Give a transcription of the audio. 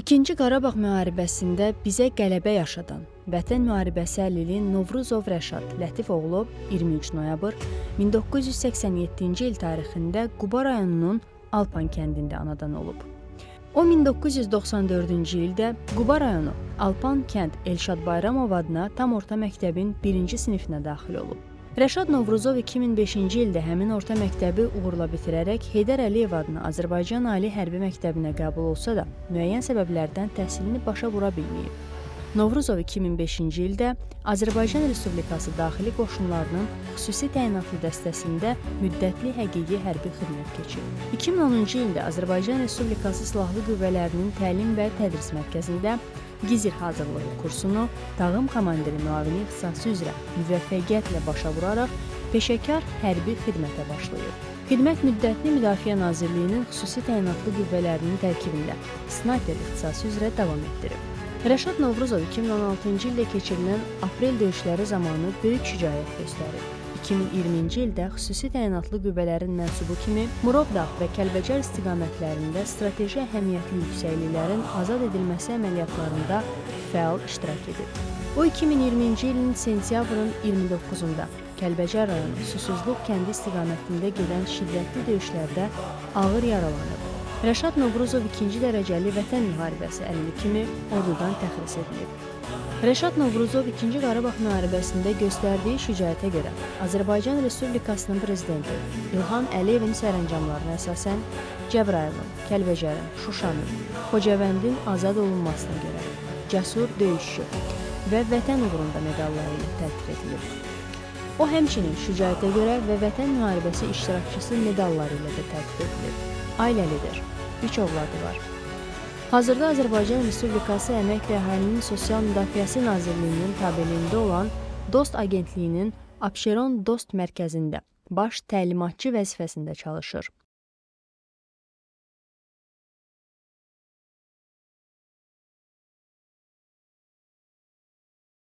İkinci Qarabağ müharibəsində bizə qələbə yaşadan Vətən müharibəsi əlili Novruzov Rəşad Lətifoğlu 23 noyabr 1987-ci il tarixində Quba rayonunun Alpan kəndində anadan olub. O 1994-cü ildə Quba rayonu Alpan kənd Elşad Bayramov adına tam orta məktəbin 1-ci sinifinə daxil olub. Rəşad Novruzov 2005-ci ildə həmin orta məktəbi uğurla bitirərək Heydər Əliyev adına Azərbaycan Ali Hərbi Məktəbinə qəbul olsa da, müəyyən səbəblərdən təhsilini başa vura bilməyib. Novruzov 2005-ci ildə Azərbaycan Respublikası Daxili Qoşunlarının xüsusi təyinatlı dəstəsində müddətli həqiqi hərbi xidmət keçirib. 2010-cu ildə Azərbaycan Respublikası Silahlı Qüvvələrinin Təlim və Tədris Mərkəzində Gizir hazırlığı kursunu Tağım komandiri müavini ixtisası üzrə müvəffəqiyyətlə başa vuraraq peşəkar hərbi xidmətə başlayıb. Xidmət müddətini Müdafiə Nazirliyinin xüsusi təyinatlı qüvvələrinin tərkibində snayper ixtisası üzrə davam etdirib. Rəşad Novruzov 2016-cı ildə keçirilən aprel döyüşləri zamanı böyük şücaət göstərib. 2020-ci ildə xüsusi təyinatlı qüvvələrin mənsubu kimi Murovdağ və Kəlbəcər istiqamətlərində strateji əhəmiyyətli yüksəkliklərin azad edilməsi əməliyyatlarında fəal iştirak edib. O 2020-ci ilin sentyabrın 29-da Kəlbəcər rayonu Susuzluq kəndi istiqamətində gedən şiddətli döyüşlərdə ağır yaralanıb. Rəşad Novruzov 2-ci dərəcəli Vətən müharibəsi əlili kimi ordudan təxris edilib. Rəşad Novruzov 2-ci Qarabağ müharibəsində göstərdiyi şücaətə görə Azərbaycan Respublikasının prezidenti İlham Əliyevin sərəncamlarına əsasən Cəbrayılın, Kəlbəcərin, Şuşanın, Xocavəndin azad olunmasına görə cəsur döyüşçü və Vətən uğrunda medalları ilə təltif edilib. O həmçinin şücaətə görə və Vətən müharibəsi iştirakçısı medalları ilə də təltif edilib. Ailəlidir, 3 övladı var. Hazırda Azərbaycan Respublikası Əmək və Əhalinin Sosial Müdafiəsi Nazirliyinin tabeliyində olan Dost Agentliyinin Abşeron Dost Mərkəzində baş təlimatçı vəzifəsində çalışır.